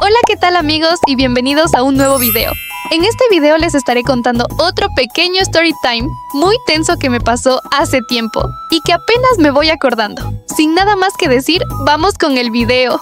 Hola, ¿qué tal amigos? Y bienvenidos a un nuevo video. En este video les estaré contando otro pequeño story time muy tenso que me pasó hace tiempo y que apenas me voy acordando. Sin nada más que decir, vamos con el video.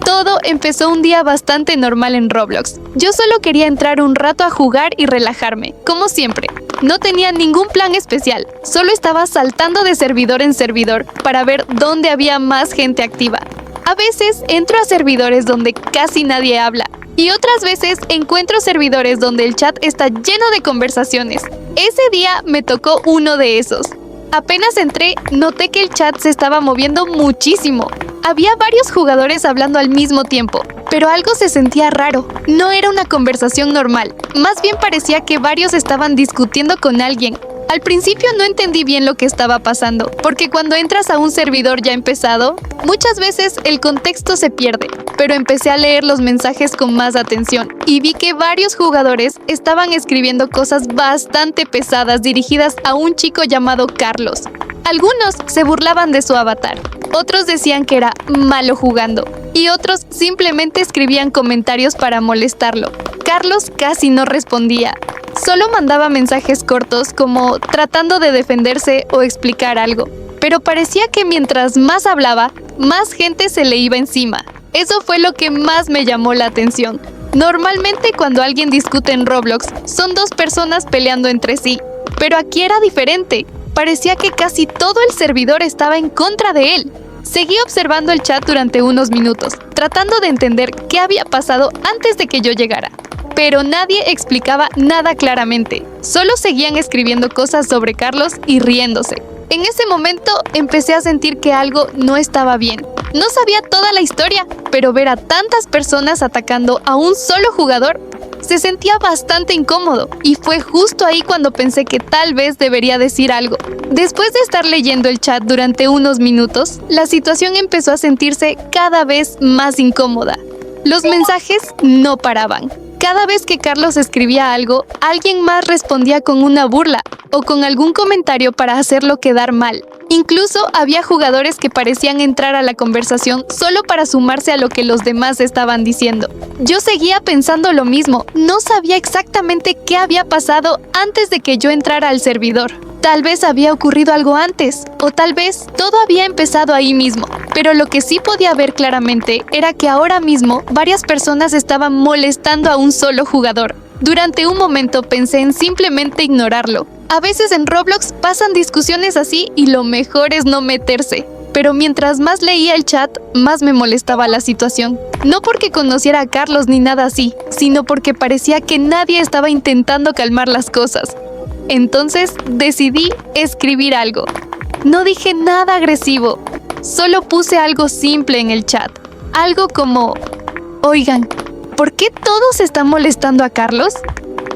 Todo empezó un día bastante normal en Roblox. Yo solo quería entrar un rato a jugar y relajarme, como siempre. No tenía ningún plan especial, solo estaba saltando de servidor en servidor para ver dónde había más gente activa. A veces entro a servidores donde casi nadie habla y otras veces encuentro servidores donde el chat está lleno de conversaciones. Ese día me tocó uno de esos. Apenas entré, noté que el chat se estaba moviendo muchísimo. Había varios jugadores hablando al mismo tiempo, pero algo se sentía raro. No era una conversación normal, más bien parecía que varios estaban discutiendo con alguien. Al principio no entendí bien lo que estaba pasando, porque cuando entras a un servidor ya empezado, muchas veces el contexto se pierde, pero empecé a leer los mensajes con más atención y vi que varios jugadores estaban escribiendo cosas bastante pesadas dirigidas a un chico llamado Carlos. Algunos se burlaban de su avatar, otros decían que era malo jugando y otros simplemente escribían comentarios para molestarlo. Carlos casi no respondía. Solo mandaba mensajes cortos como tratando de defenderse o explicar algo. Pero parecía que mientras más hablaba, más gente se le iba encima. Eso fue lo que más me llamó la atención. Normalmente cuando alguien discute en Roblox, son dos personas peleando entre sí. Pero aquí era diferente. Parecía que casi todo el servidor estaba en contra de él. Seguí observando el chat durante unos minutos, tratando de entender qué había pasado antes de que yo llegara. Pero nadie explicaba nada claramente. Solo seguían escribiendo cosas sobre Carlos y riéndose. En ese momento empecé a sentir que algo no estaba bien. No sabía toda la historia, pero ver a tantas personas atacando a un solo jugador se sentía bastante incómodo. Y fue justo ahí cuando pensé que tal vez debería decir algo. Después de estar leyendo el chat durante unos minutos, la situación empezó a sentirse cada vez más incómoda. Los mensajes no paraban. Cada vez que Carlos escribía algo, alguien más respondía con una burla o con algún comentario para hacerlo quedar mal. Incluso había jugadores que parecían entrar a la conversación solo para sumarse a lo que los demás estaban diciendo. Yo seguía pensando lo mismo, no sabía exactamente qué había pasado antes de que yo entrara al servidor. Tal vez había ocurrido algo antes, o tal vez todo había empezado ahí mismo. Pero lo que sí podía ver claramente era que ahora mismo varias personas estaban molestando a un solo jugador. Durante un momento pensé en simplemente ignorarlo. A veces en Roblox pasan discusiones así y lo mejor es no meterse. Pero mientras más leía el chat, más me molestaba la situación. No porque conociera a Carlos ni nada así, sino porque parecía que nadie estaba intentando calmar las cosas. Entonces decidí escribir algo. No dije nada agresivo, solo puse algo simple en el chat. Algo como: oigan, ¿por qué todos están molestando a Carlos?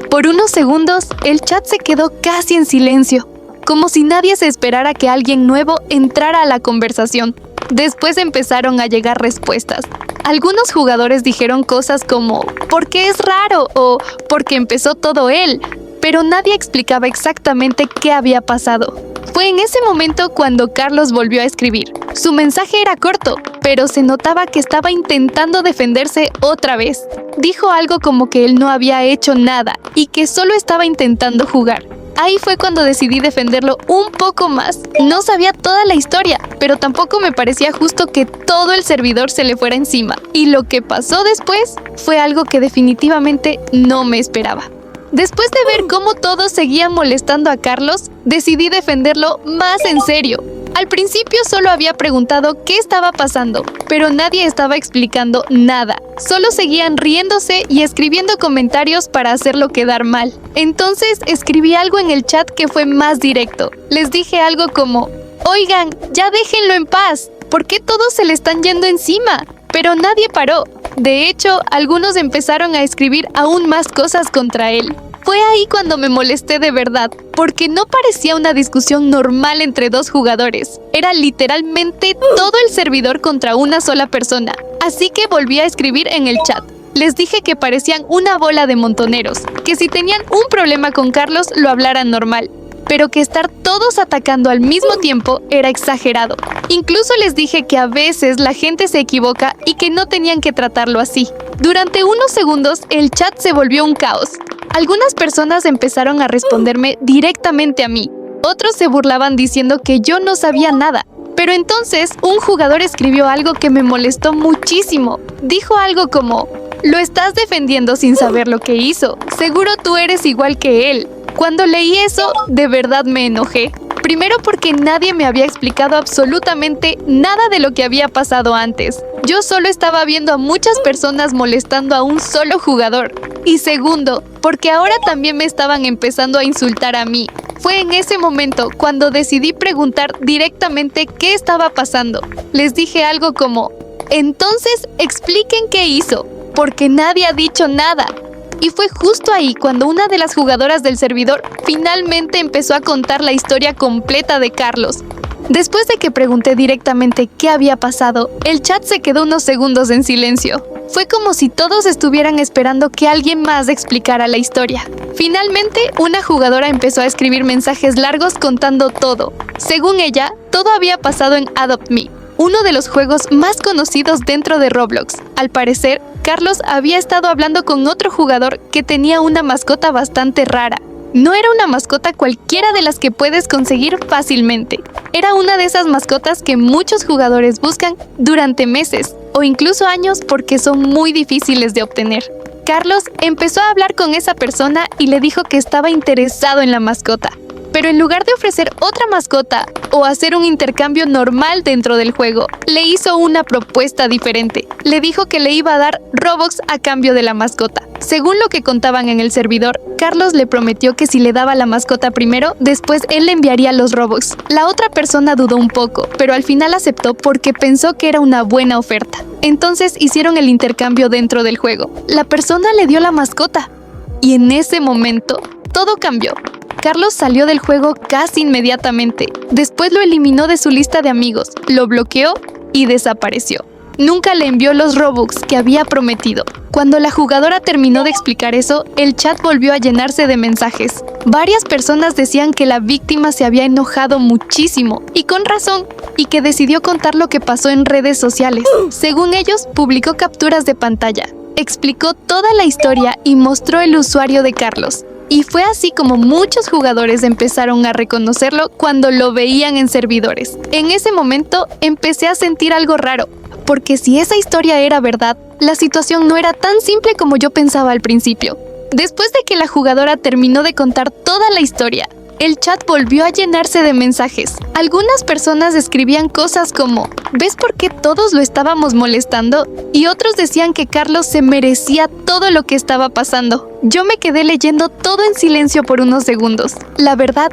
Por unos segundos, el chat se quedó casi en silencio, como si nadie se esperara que alguien nuevo entrara a la conversación. Después empezaron a llegar respuestas. Algunos jugadores dijeron cosas como: ¿por qué es raro? O ¿por qué empezó todo él? Pero nadie explicaba exactamente qué había pasado. Fue en ese momento cuando Carlos volvió a escribir. Su mensaje era corto, pero se notaba que estaba intentando defenderse otra vez. Dijo algo como que él no había hecho nada y que solo estaba intentando jugar. Ahí fue cuando decidí defenderlo un poco más. No sabía toda la historia, pero tampoco me parecía justo que todo el servidor se le fuera encima. Y lo que pasó después fue algo que definitivamente no me esperaba. Después de ver cómo todos seguían molestando a Carlos, decidí defenderlo más en serio. Al principio solo había preguntado qué estaba pasando, pero nadie estaba explicando nada. Solo seguían riéndose y escribiendo comentarios para hacerlo quedar mal. Entonces escribí algo en el chat que fue más directo. Les dije algo como: oigan, ya déjenlo en paz. ¿Por qué todos se le están yendo encima? Pero nadie paró. De hecho, algunos empezaron a escribir aún más cosas contra él. Fue ahí cuando me molesté de verdad, porque no parecía una discusión normal entre dos jugadores. Era literalmente todo el servidor contra una sola persona. Así que volví a escribir en el chat. Les dije que parecían una bola de montoneros, que si tenían un problema con Carlos lo hablaran normal. pero que estar todos atacando al mismo tiempo era exagerado. Incluso les dije que a veces la gente se equivoca y que no tenían que tratarlo así. Durante unos segundos, el chat se volvió un caos. Algunas personas empezaron a responderme directamente a mí. Otros se burlaban diciendo que yo no sabía nada. Pero entonces, un jugador escribió algo que me molestó muchísimo. Dijo algo como: "Lo estás defendiendo sin saber lo que hizo. Seguro tú eres igual que él". Cuando leí eso, de verdad me enojé. Primero porque nadie me había explicado absolutamente nada de lo que había pasado antes. Yo solo estaba viendo a muchas personas molestando a un solo jugador. Y segundo, porque ahora también me estaban empezando a insultar a mí. Fue en ese momento cuando decidí preguntar directamente qué estaba pasando. Les dije algo como: "Entonces expliquen qué hizo, porque nadie ha dicho nada". Y fue justo ahí cuando una de las jugadoras del servidor finalmente empezó a contar la historia completa de Carlos. Después de que pregunté directamente qué había pasado, el chat se quedó unos segundos en silencio. Fue como si todos estuvieran esperando que alguien más explicara la historia. Finalmente, una jugadora empezó a escribir mensajes largos contando todo. Según ella, todo había pasado en Adopt Me, uno de los juegos más conocidos dentro de Roblox. Al parecer, Carlos había estado hablando con otro jugador que tenía una mascota bastante rara. No era una mascota cualquiera de las que puedes conseguir fácilmente. Era una de esas mascotas que muchos jugadores buscan durante meses o incluso años porque son muy difíciles de obtener. Carlos empezó a hablar con esa persona y le dijo que estaba interesado en la mascota. Pero en lugar de ofrecer otra mascota o hacer un intercambio normal dentro del juego, le hizo una propuesta diferente. Le dijo que le iba a dar Robux a cambio de la mascota. Según lo que contaban en el servidor, Carlos le prometió que si le daba la mascota primero, después él le enviaría los Robux. La otra persona dudó un poco, pero al final aceptó porque pensó que era una buena oferta. Entonces hicieron el intercambio dentro del juego. La persona le dio la mascota. Y en ese momento, todo cambió. Carlos salió del juego casi inmediatamente. Después lo eliminó de su lista de amigos, lo bloqueó y desapareció. Nunca le envió los Robux que había prometido. Cuando la jugadora terminó de explicar eso, el chat volvió a llenarse de mensajes. Varias personas decían que la víctima se había enojado muchísimo, y con razón, y que decidió contar lo que pasó en redes sociales. Según ellos, publicó capturas de pantalla, explicó toda la historia y mostró el usuario de Carlos. Y fue así como muchos jugadores empezaron a reconocerlo cuando lo veían en servidores. En ese momento empecé a sentir algo raro, porque si esa historia era verdad, la situación no era tan simple como yo pensaba al principio. Después de que la jugadora terminó de contar toda la historia, el chat volvió a llenarse de mensajes. Algunas personas escribían cosas como: ¿ves por qué todos lo estábamos molestando? Y otros decían que Carlos se merecía todo lo que estaba pasando. Yo me quedé leyendo todo en silencio por unos segundos. La verdad,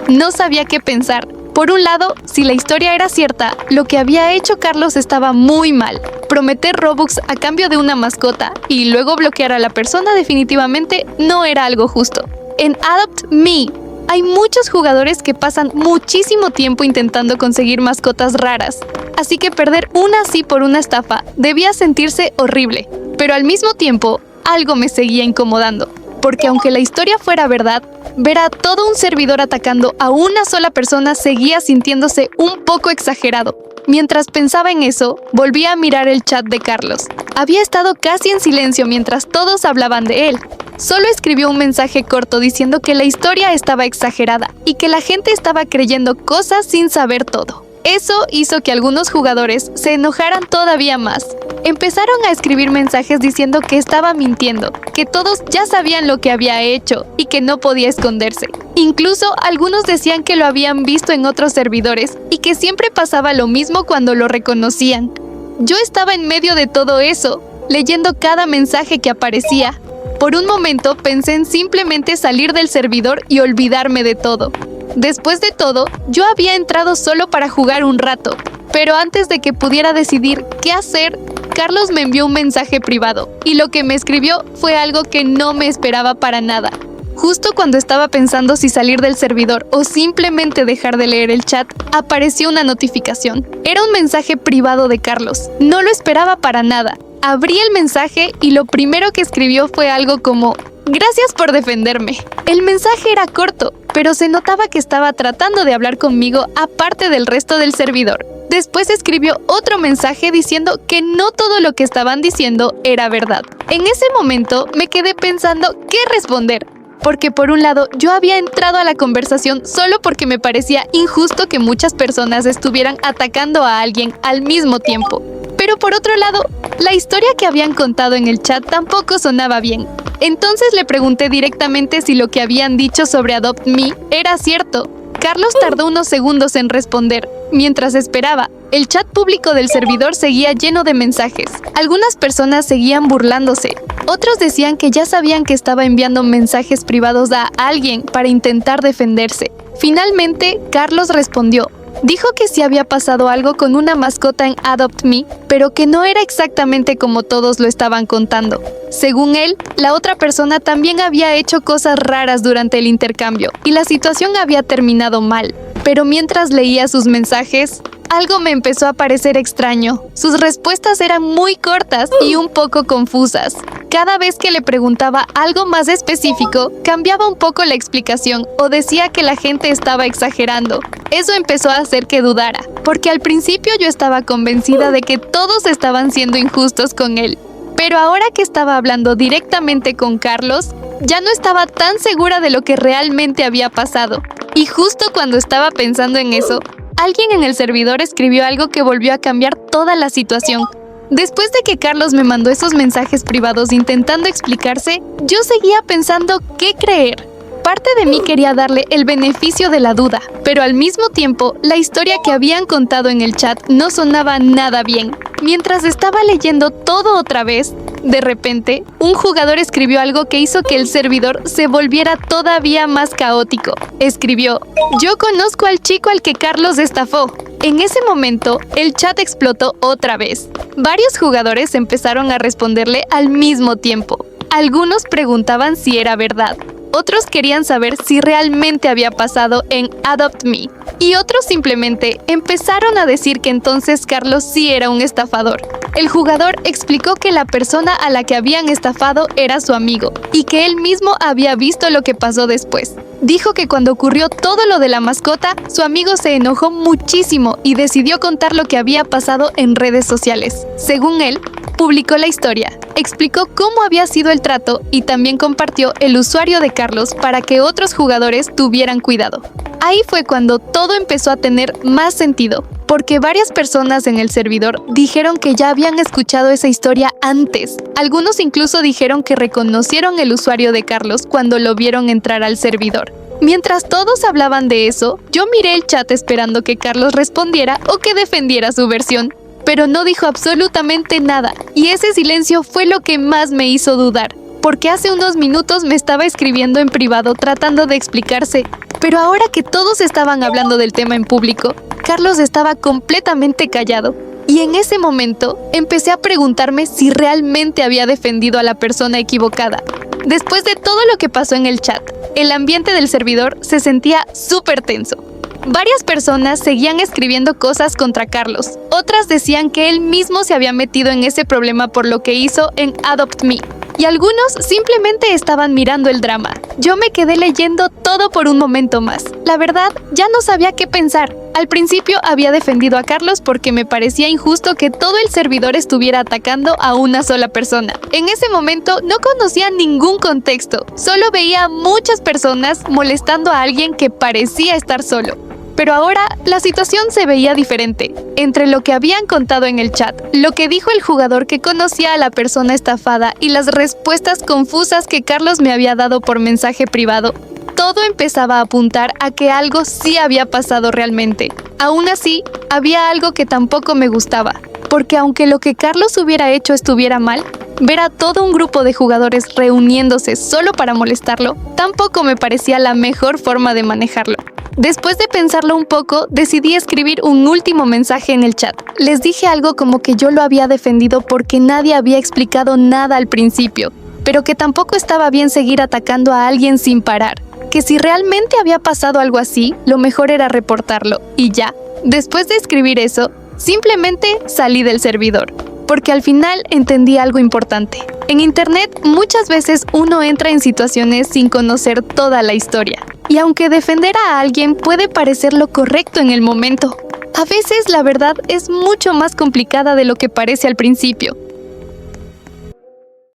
no sabía qué pensar. Por un lado, si la historia era cierta, lo que había hecho Carlos estaba muy mal. Prometer Robux a cambio de una mascota y luego bloquear a la persona definitivamente no era algo justo. En Adopt Me, hay muchos jugadores que pasan muchísimo tiempo intentando conseguir mascotas raras, así que perder una así por una estafa debía sentirse horrible. Pero al mismo tiempo, algo me seguía incomodando, porque aunque la historia fuera verdad, ver a todo un servidor atacando a una sola persona seguía sintiéndose un poco exagerado. Mientras pensaba en eso, volví a mirar el chat de Carlos. Había estado casi en silencio mientras todos hablaban de él. Solo escribió un mensaje corto diciendo que la historia estaba exagerada y que la gente estaba creyendo cosas sin saber todo. Eso hizo que algunos jugadores se enojaran todavía más. Empezaron a escribir mensajes diciendo que estaba mintiendo, que todos ya sabían lo que había hecho y que no podía esconderse. Incluso algunos decían que lo habían visto en otros servidores y que siempre pasaba lo mismo cuando lo reconocían. Yo estaba en medio de todo eso, leyendo cada mensaje que aparecía. Por un momento pensé en simplemente salir del servidor y olvidarme de todo. Después de todo, yo había entrado solo para jugar un rato, pero antes de que pudiera decidir qué hacer, Carlos me envió un mensaje privado, y lo que me escribió fue algo que no me esperaba para nada. Justo cuando estaba pensando si salir del servidor o simplemente dejar de leer el chat, apareció una notificación. Era un mensaje privado de Carlos. No lo esperaba para nada. Abrí el mensaje y lo primero que escribió fue algo como: Gracias por defenderme. El mensaje era corto, pero se notaba que estaba tratando de hablar conmigo aparte del resto del servidor. Después escribió otro mensaje diciendo que no todo lo que estaban diciendo era verdad. En ese momento me quedé pensando qué responder. Porque por un lado, yo había entrado a la conversación solo porque me parecía injusto que muchas personas estuvieran atacando a alguien al mismo tiempo. Pero por otro lado, la historia que habían contado en el chat tampoco sonaba bien. Entonces le pregunté directamente si lo que habían dicho sobre Adopt Me era cierto. Carlos tardó unos segundos en responder. Mientras esperaba, el chat público del servidor seguía lleno de mensajes. Algunas personas seguían burlándose. Otros decían que ya sabían que estaba enviando mensajes privados a alguien para intentar defenderse. Finalmente, Carlos respondió. Dijo que sí había pasado algo con una mascota en Adopt Me, pero que no era exactamente como todos lo estaban contando. Según él, la otra persona también había hecho cosas raras durante el intercambio y la situación había terminado mal. Pero mientras leía sus mensajes, algo me empezó a parecer extraño. Sus respuestas eran muy cortas y un poco confusas. Cada vez que le preguntaba algo más específico, cambiaba un poco la explicación o decía que la gente estaba exagerando. Eso empezó a hacer que dudara, porque al principio yo estaba convencida de que todos estaban siendo injustos con él. Pero ahora que estaba hablando directamente con Carlos, ya no estaba tan segura de lo que realmente había pasado. Y justo cuando estaba pensando en eso, alguien en el servidor escribió algo que volvió a cambiar toda la situación. Después de que Carlos me mandó esos mensajes privados intentando explicarse, yo seguía pensando qué creer. Parte de mí quería darle el beneficio de la duda, pero al mismo tiempo, la historia que habían contado en el chat no sonaba nada bien. Mientras estaba leyendo todo otra vez, de repente, un jugador escribió algo que hizo que el servidor se volviera todavía más caótico. Escribió: "Yo conozco al chico al que Carlos estafó". En ese momento, el chat explotó otra vez. Varios jugadores empezaron a responderle al mismo tiempo. Algunos preguntaban si era verdad. Otros querían saber si realmente había pasado en Adopt Me. Y otros simplemente empezaron a decir que entonces Carlos sí era un estafador. El jugador explicó que la persona a la que habían estafado era su amigo y que él mismo había visto lo que pasó después. Dijo que cuando ocurrió todo lo de la mascota, su amigo se enojó muchísimo y decidió contar lo que había pasado en redes sociales. Según él, publicó la historia, explicó cómo había sido el trato y también compartió el usuario de Carlos para que otros jugadores tuvieran cuidado. Ahí fue cuando todo empezó a tener más sentido, porque varias personas en el servidor dijeron que ya habían escuchado esa historia antes. Algunos incluso dijeron que reconocieron el usuario de Carlos cuando lo vieron entrar al servidor. Mientras todos hablaban de eso, yo miré el chat esperando que Carlos respondiera o que defendiera su versión, pero no dijo absolutamente nada, y ese silencio fue lo que más me hizo dudar, porque hace unos minutos me estaba escribiendo en privado tratando de explicarse, pero ahora que todos estaban hablando del tema en público, Carlos estaba completamente callado. Y en ese momento empecé a preguntarme si realmente había defendido a la persona equivocada. Después de todo lo que pasó en el chat, el ambiente del servidor se sentía súper tenso. Varias personas seguían escribiendo cosas contra Carlos. Otras decían que él mismo se había metido en ese problema por lo que hizo en Adopt Me. Y algunos simplemente estaban mirando el drama. Yo me quedé leyendo todo por un momento más. La verdad, ya no sabía qué pensar. Al principio había defendido a Carlos porque me parecía injusto que todo el servidor estuviera atacando a una sola persona. En ese momento no conocía ningún contexto. Solo veía a muchas personas molestando a alguien que parecía estar solo. Pero ahora la situación se veía diferente. Entre lo que habían contado en el chat, lo que dijo el jugador que conocía a la persona estafada y las respuestas confusas que Carlos me había dado por mensaje privado, todo empezaba a apuntar a que algo sí había pasado realmente. Aún así, había algo que tampoco me gustaba, porque aunque lo que Carlos hubiera hecho estuviera mal, ver a todo un grupo de jugadores reuniéndose solo para molestarlo, tampoco me parecía la mejor forma de manejarlo. Después de pensarlo un poco, decidí escribir un último mensaje en el chat. Les dije algo como que yo lo había defendido porque nadie había explicado nada al principio, pero que tampoco estaba bien seguir atacando a alguien sin parar, que si realmente había pasado algo así, lo mejor era reportarlo, y ya. Después de escribir eso, simplemente salí del servidor. porque al final entendí algo importante. En Internet muchas veces uno entra en situaciones sin conocer toda la historia. Y aunque defender a alguien puede parecer lo correcto en el momento, a veces la verdad es mucho más complicada de lo que parece al principio.